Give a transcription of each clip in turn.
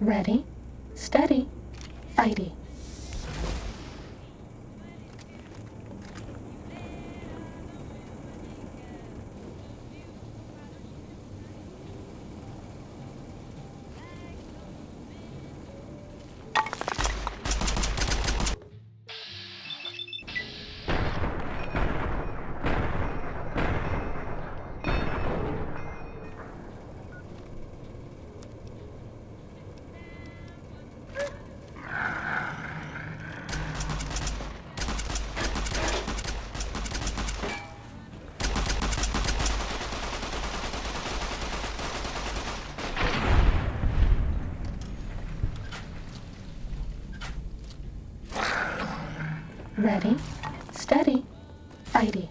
Ready, steady, fighty. Ready, steady, fighty.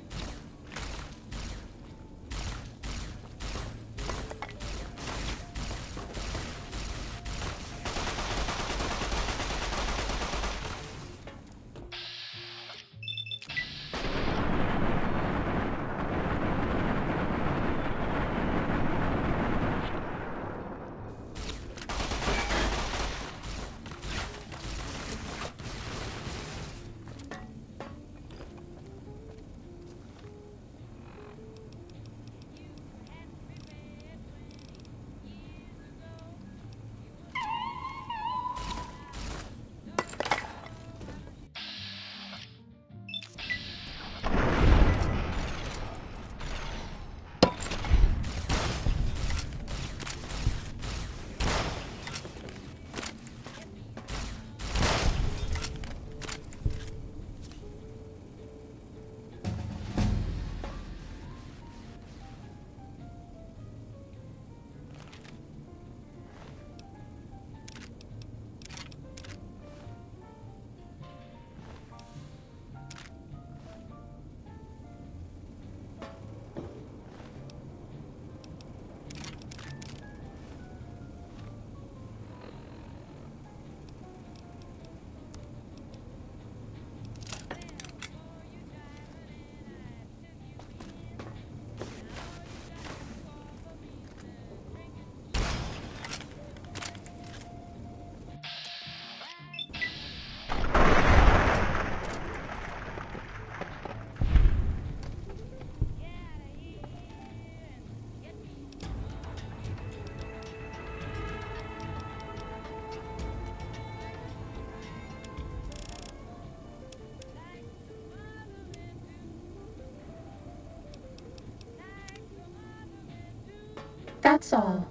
That's all.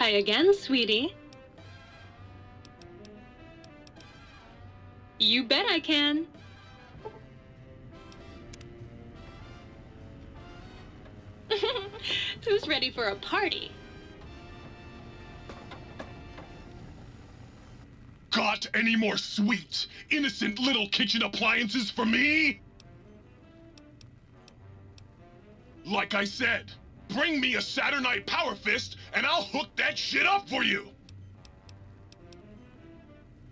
Hi again, sweetie. You bet I can. Who's ready for a party? Got any more sweet, innocent little kitchen appliances for me? Like I said, bring me a Saturnite Power Fist and I'll hook that shit up for you!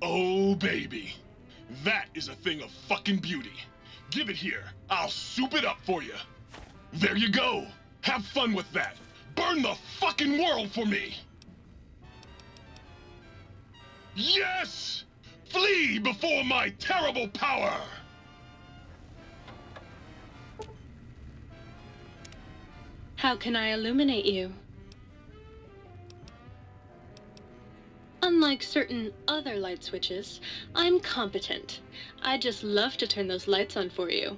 Oh, baby. That is a thing of fucking beauty. Give it here. I'll soup it up for you. There you go. Have fun with that. Burn the fucking world for me! Yes! Flee before my terrible power! How can I illuminate you? Unlike certain other light switches, I'm competent. I just love to turn those lights on for you.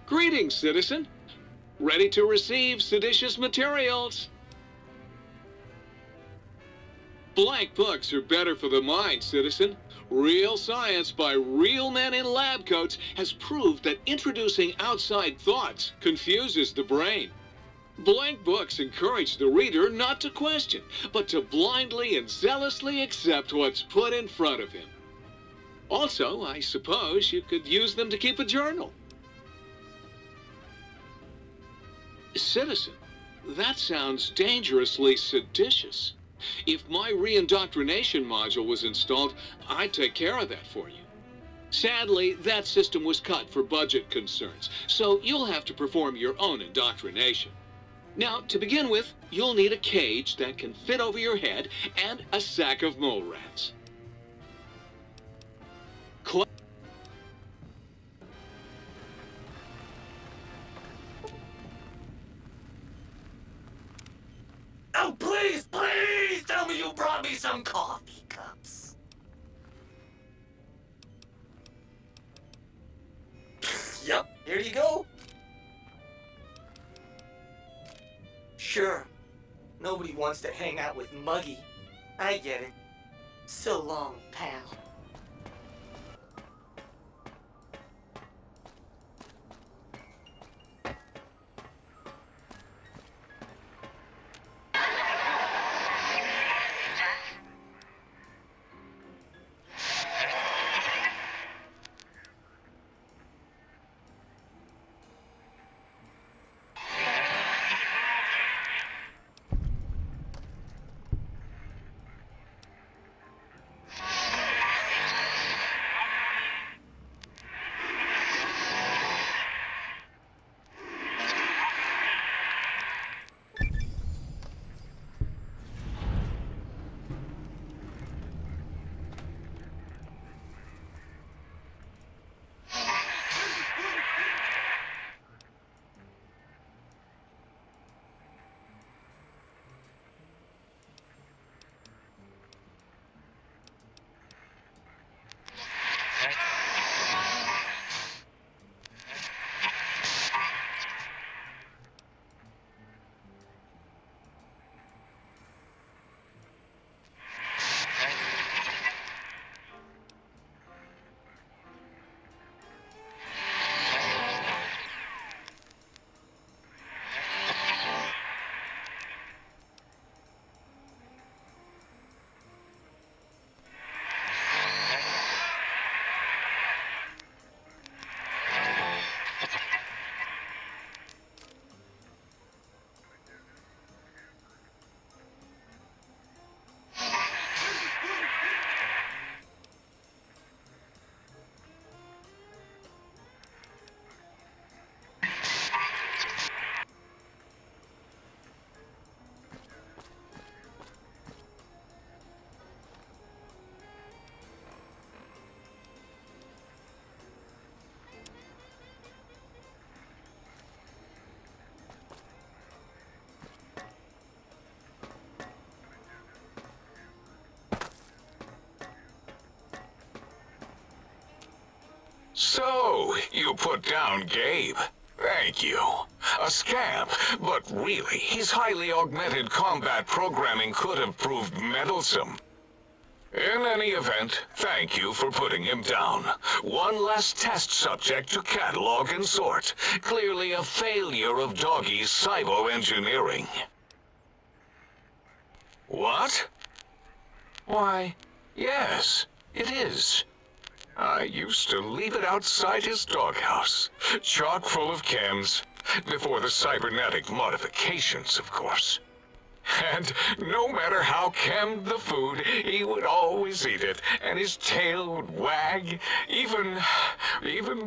Greetings, citizen. Ready to receive seditious materials. Blank books are better for the mind, citizen. Real science by real men in lab coats has proved that introducing outside thoughts confuses the brain. Blank books encourage the reader not to question, but to blindly and zealously accept what's put in front of him. Also, I suppose you could use them to keep a journal. Citizen, that sounds dangerously seditious. If my re-indoctrination module was installed, I'd take care of that for you. Sadly, that system was cut for budget concerns, so you'll have to perform your own indoctrination. Now, to begin with, you'll need a cage that can fit over your head and a sack of mole rats. Oh, please, please tell me you brought me some coffee cups. Yep, here you go. Sure, nobody wants to hang out with Muggy. I get it. So long, pal. So, you put down Gabe. Thank you. A scamp, but really, his highly augmented combat programming could have proved meddlesome. In any event, thank you for putting him down. One less test subject to catalog and sort. Clearly a failure of Doggy's cybo-engineering. What? Why, yes, it is. I used to leave it outside his doghouse, chock full of chems, before the cybernetic modifications, of course. And no matter how chemmed the food, he would always eat it, and his tail would wag, even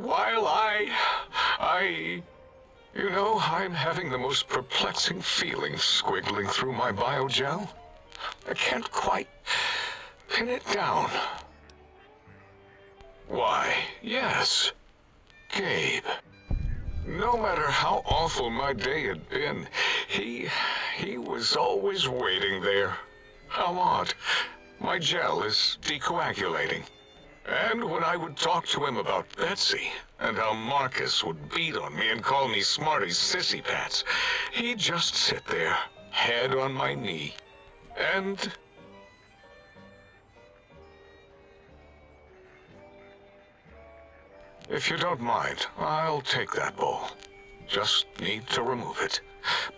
while You know, I'm having the most perplexing feeling squiggling through my biogel. I can't quite pin it down. Why, yes, Gabe. No matter how awful my day had been, he was always waiting there. How odd. My gel is decoagulating. And when I would talk to him about Betsy, and how Marcus would beat on me and call me Smarty's sissy pats, he'd just sit there, head on my knee, and... If you don't mind, I'll take that bowl. Just need to remove it.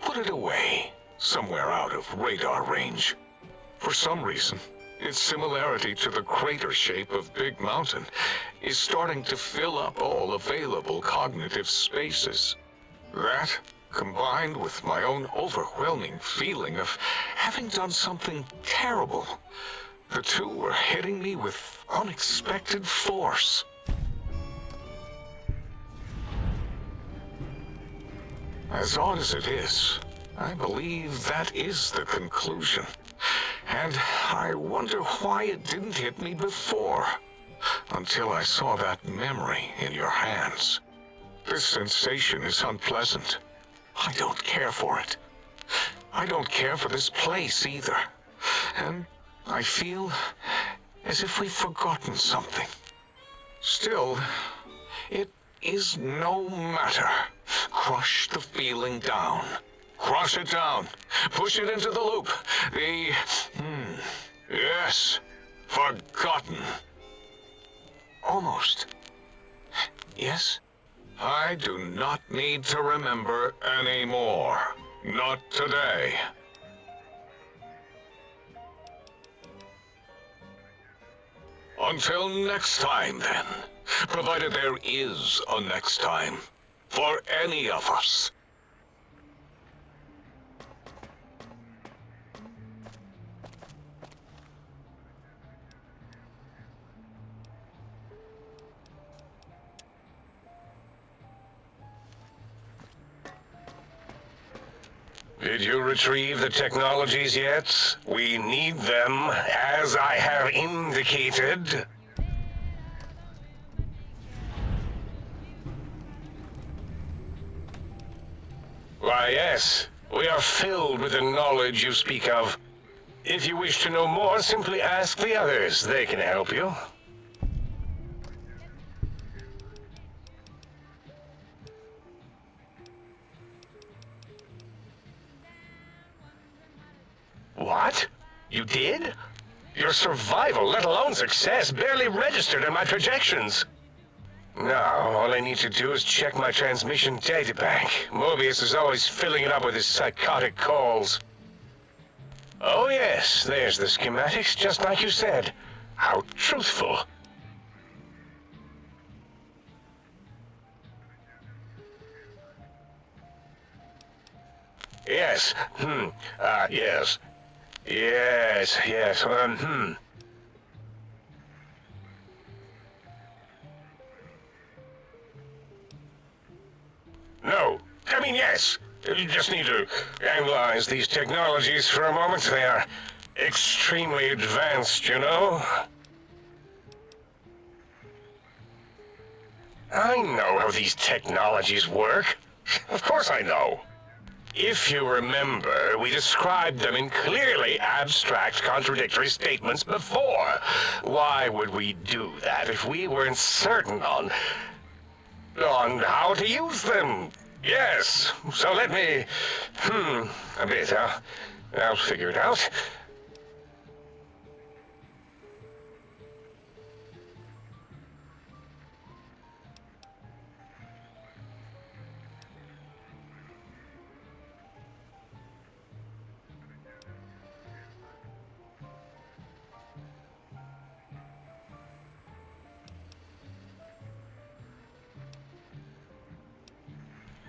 Put it away, somewhere out of radar range. For some reason, its similarity to the crater shape of Big Mountain is starting to fill up all available cognitive spaces. That, combined with my own overwhelming feeling of having done something terrible, the two were hitting me with unexpected force. As odd as it is, I believe that is the conclusion. And I wonder why it didn't hit me before, until I saw that memory in your hands. This sensation is unpleasant. I don't care for it. I don't care for this place either. And I feel as if we've forgotten something. Still, it is no matter. Crush the feeling down. Crush it down. Push it into the loop. Yes. Forgotten. Almost. Yes? I do not need to remember anymore. Not today. Until next time, then. Provided there is a next time. For any of us. Did you retrieve the technologies yet? We need them, as I have indicated. Why, yes. We are filled with the knowledge you speak of. If you wish to know more, simply ask the others. They can help you. What? You did? Your survival, let alone success, barely registered in my projections. Now, all I need to do is check my transmission databank. Mobius is always filling it up with his psychotic calls. Oh yes, there's the schematics, just like you said. How truthful. Yes, yes. Yes, No, I mean, yes. You just need to analyze these technologies for a moment. They are extremely advanced, you know? I know how these technologies work. Of course I know. If you remember, we described them in clearly abstract, contradictory statements before. Why would we do that if we weren't certain on On how to use them. Yes, so let me... a bit, huh? I'll figure it out.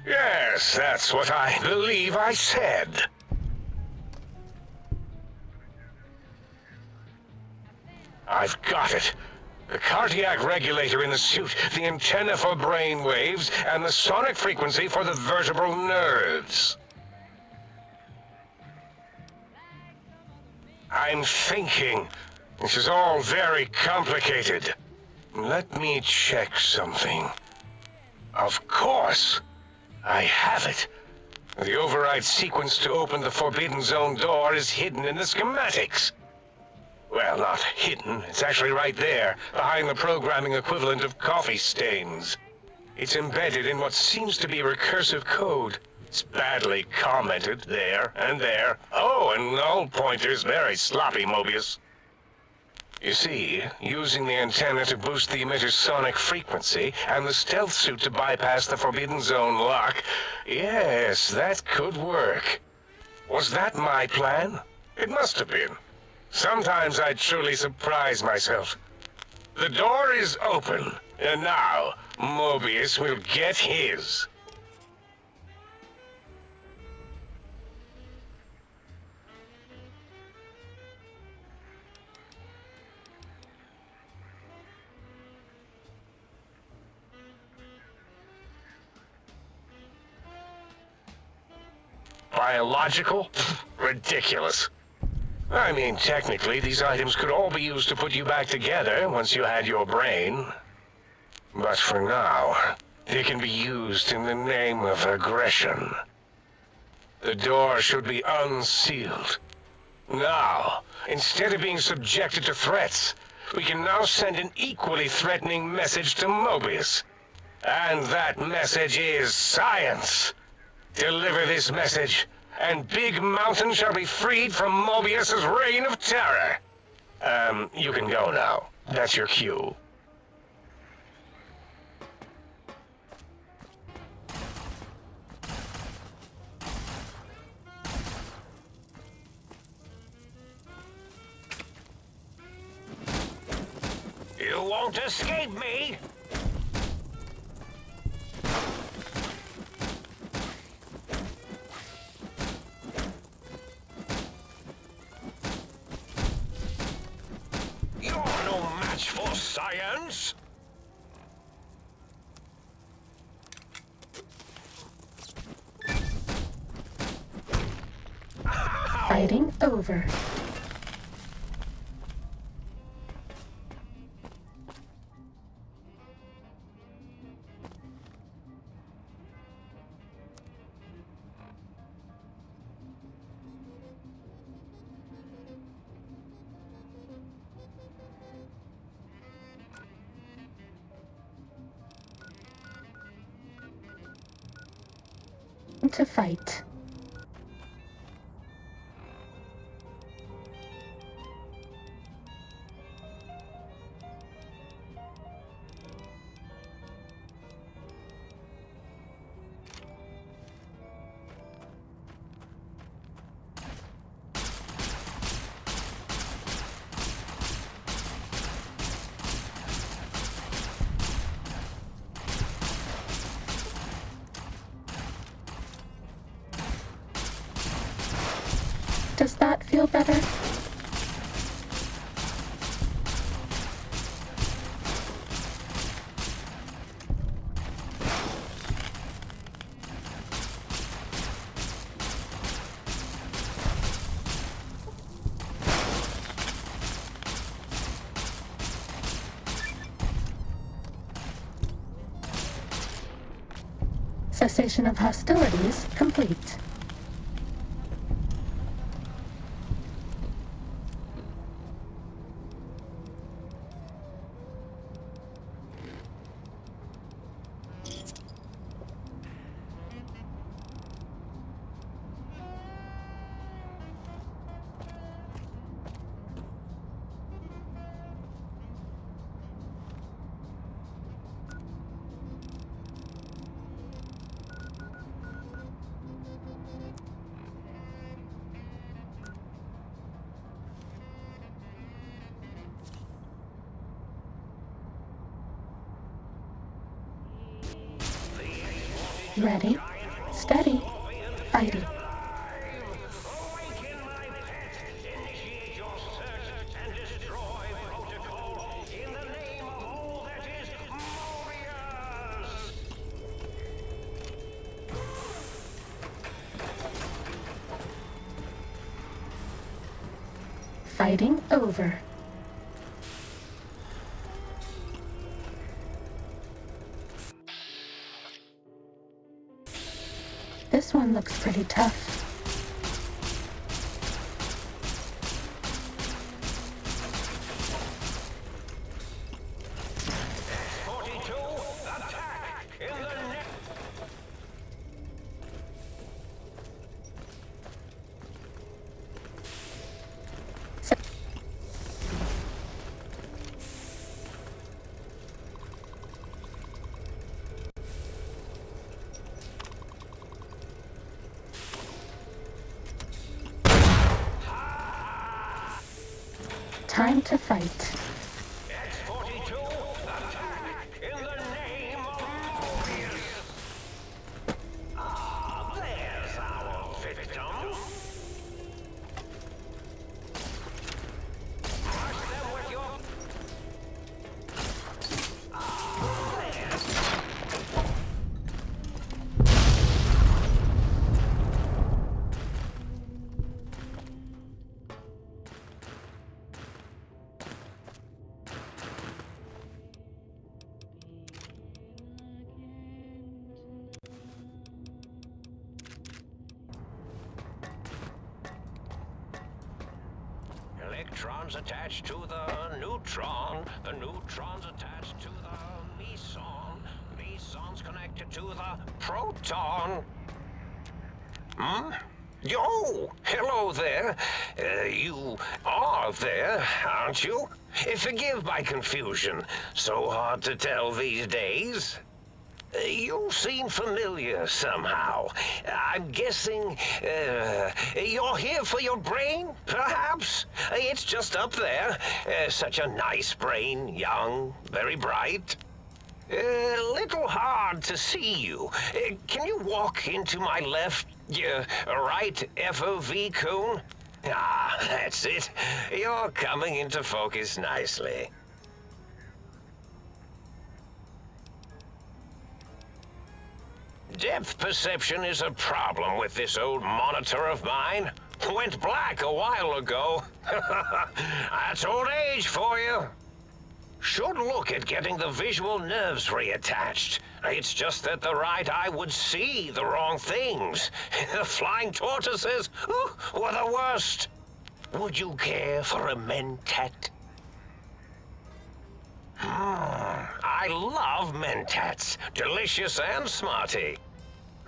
Yes, that's what I believe I said. I've got it. The cardiac regulator in the suit, the antenna for brain waves, and the sonic frequency for the vertebral nerves. I'm thinking. This is all very complicated. Let me check something. Of course. I have it. The override sequence to open the Forbidden Zone door is hidden in the schematics. Well, not hidden. It's actually right there, behind the programming equivalent of coffee stains. It's embedded in what seems to be recursive code. It's badly commented there and there. Oh, and null pointer's very sloppy, Mobius. You see, using the antenna to boost the emitter's sonic frequency, and the stealth suit to bypass the Forbidden Zone lock, yes, that could work. Was that my plan? It must have been. Sometimes I truly surprise myself. The door is open, and now Mobius will get his. Biological? Ridiculous. I mean, technically, these items could all be used to put you back together once you had your brain. But for now, they can be used in the name of aggression. The door should be unsealed. Now, instead of being subjected to threats, we can now send an equally threatening message to Mobius. And that message is science. Deliver this message, and Big Mountain shall be freed from Mobius's reign of terror. You can go now. That's your cue. You won't escape me! You're no match for science! Fighting over. To fight. Does that feel better? Cessation of hostilities complete. Ready, steady, fighting. Fighting over. This one looks pretty tough. Time to fight. X-42, attack in the name of Mobius. Ah, there's our victim. Crush them with your... Electrons attached to the neutron neutron's attached to the meson, meson's connected to the proton. Hmm? Yo, hello there. You are there, aren't you? Forgive my confusion. So hard to tell these days. You seem familiar somehow. I'm guessing, you're here for your brain, perhaps? It's just up there. Such a nice brain, young, very bright. Little hard to see you. Can you walk into my left, right FOV cone? Ah, that's it. You're coming into focus nicely. Depth perception is a problem with this old monitor of mine. Went black a while ago. That's old age for you. Should look at getting the visual nerves reattached. It's just that the right eye would see the wrong things. The flying tortoises were the worst. Would you care for a mentat? I love mentats. Delicious and smarty.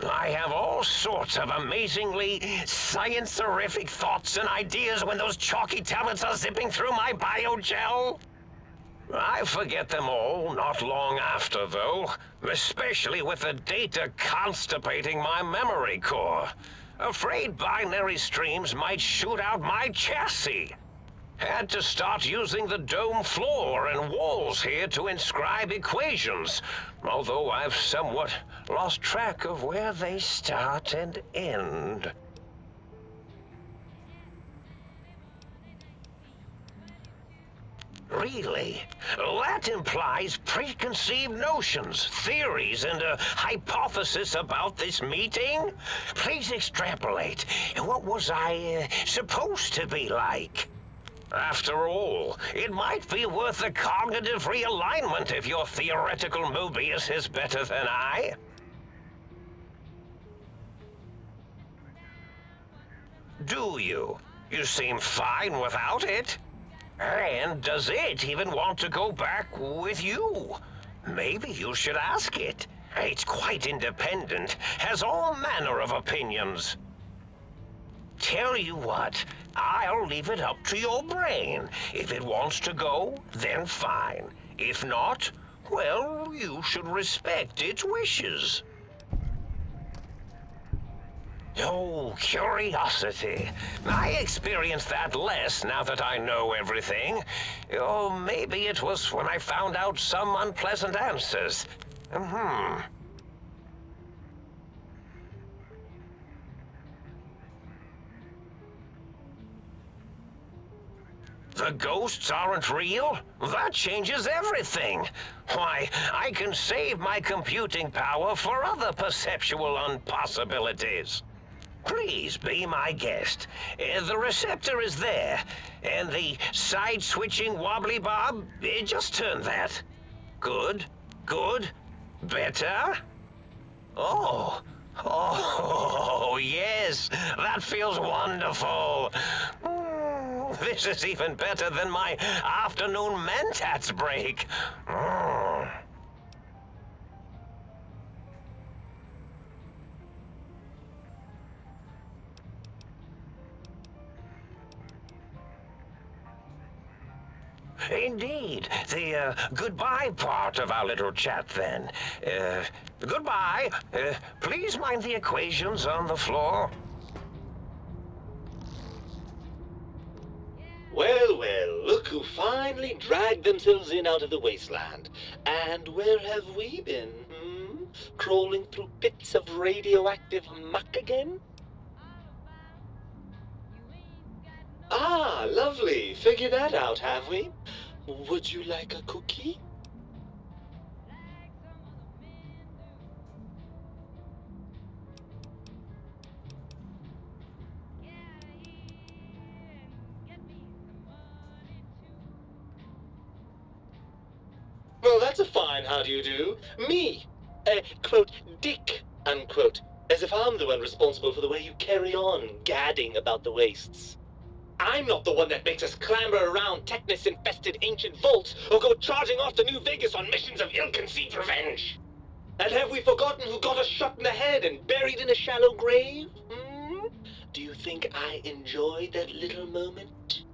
I have all sorts of amazingly science-erific thoughts and ideas when those chalky tablets are zipping through my biogel. I forget them all not long after, though, especially with the data constipating my memory core. Afraid binary streams might shoot out my chassis. Had to start using the dome floor and walls here to inscribe equations, although I've somewhat lost track of where they start and end. Really? That implies preconceived notions, theories, and a hypothesis about this meeting? Please extrapolate. What was I supposed to be like? After all, it might be worth a cognitive realignment if your theoretical Mobius is better than I. Do you? You seem fine without it. And does it even want to go back with you? Maybe you should ask it. It's quite independent, has all manner of opinions. Tell you what, I'll leave it up to your brain. If it wants to go, then fine. If not, well, you should respect its wishes. Oh, curiosity. I experience that less now that I know everything. Or maybe it was when I found out some unpleasant answers. The ghosts aren't real? That changes everything. Why, I can save my computing power for other perceptual impossibilities. Please be my guest. The receptor is there, and the side-switching wobbly bob, just turn that. Good, good, better. Oh, oh, yes, that feels wonderful. This is even better than my afternoon Mentats break. Indeed. The goodbye part of our little chat, then. Goodbye. Please mind the equations on the floor. Well, well, look who finally dragged themselves in out of the wasteland. And where have we been, hmm? Crawling through pits of radioactive muck again? Ah, lovely. Figured that out, have we? Would you like a cookie? Well, that's a fine how do you do. Me, quote, Dick, unquote. As if I'm the one responsible for the way you carry on gadding about the wastes. I'm not the one that makes us clamber around Technus-infested ancient vaults or go charging off to New Vegas on missions of ill-conceived revenge. And have we forgotten who got us shot in the head and buried in a shallow grave? Hmm? Do you think I enjoyed that little moment?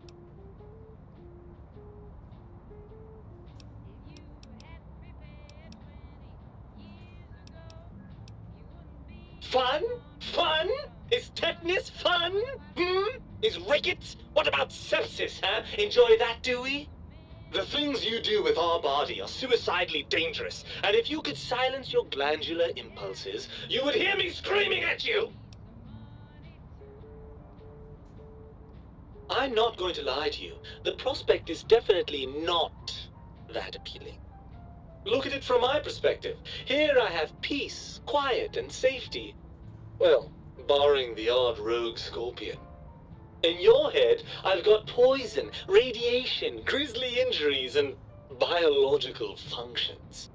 Fun? Fun? Is tetanus fun? Hmm? Is rickets? What about sepsis, huh? Enjoy that, do we? The things you do with our body are suicidally dangerous, and if you could silence your glandular impulses, you would hear me screaming at you! I'm not going to lie to you. The prospect is definitely not that appealing. Look at it from my perspective. Here I have peace, quiet, and safety. Well, barring the odd rogue scorpion. In your head, I've got poison, radiation, grisly injuries, and biological functions.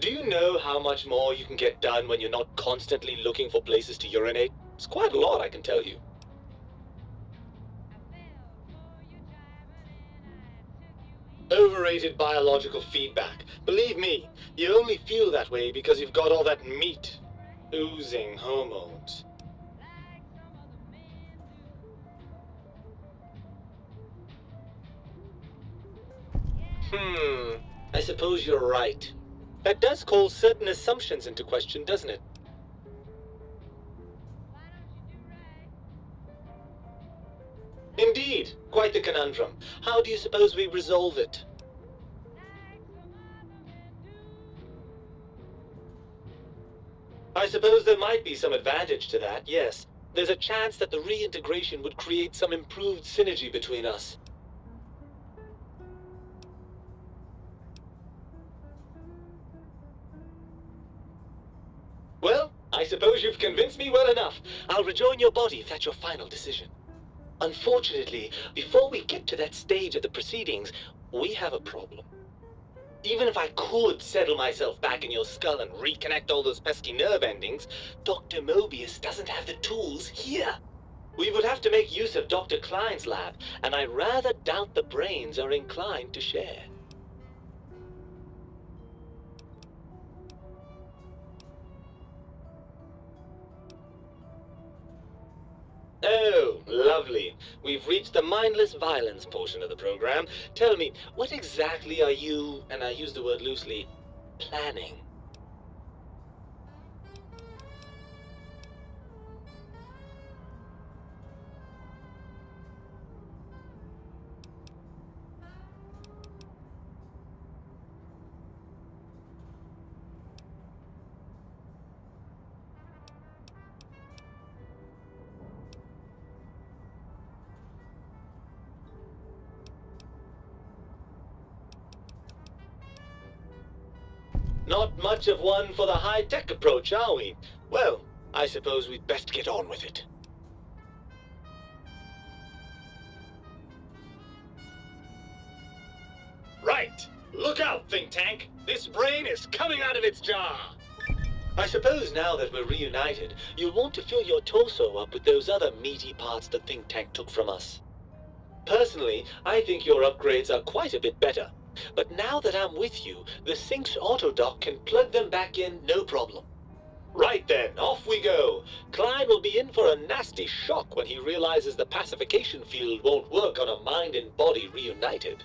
Do you know how much more you can get done when you're not constantly looking for places to urinate? It's quite a lot, I can tell you. Overrated biological feedback. Believe me, you only feel that way because you've got all that meat. Oozing hormones. I suppose you're right. That does call certain assumptions into question, doesn't it? Indeed, quite the conundrum. How do you suppose we resolve it? I suppose there might be some advantage to that, yes. There's a chance that the reintegration would create some improved synergy between us. Well, I suppose you've convinced me well enough. I'll rejoin your body if that's your final decision. Unfortunately, before we get to that stage of the proceedings, we have a problem. Even if I could settle myself back in your skull and reconnect all those pesky nerve endings, Dr. Mobius doesn't have the tools here. We would have to make use of Dr. Klein's lab, and I rather doubt the brains are inclined to share. Oh, lovely. We've reached the mindless violence portion of the program. Tell me, what exactly are you, and I use the word loosely, planning? Not much of one for the high-tech approach, are we? Well, I suppose we'd best get on with it. Right! Look out, think tank! This brain is coming out of its jar! I suppose now that we're reunited, you'll want to fill your torso up with those other meaty parts the think tank took from us. Personally, I think your upgrades are quite a bit better. But now that I'm with you, the Sync's autodock can plug them back in no problem. Right then, off we go. Klein will be in for a nasty shock when he realizes the pacification field won't work on a mind and body reunited.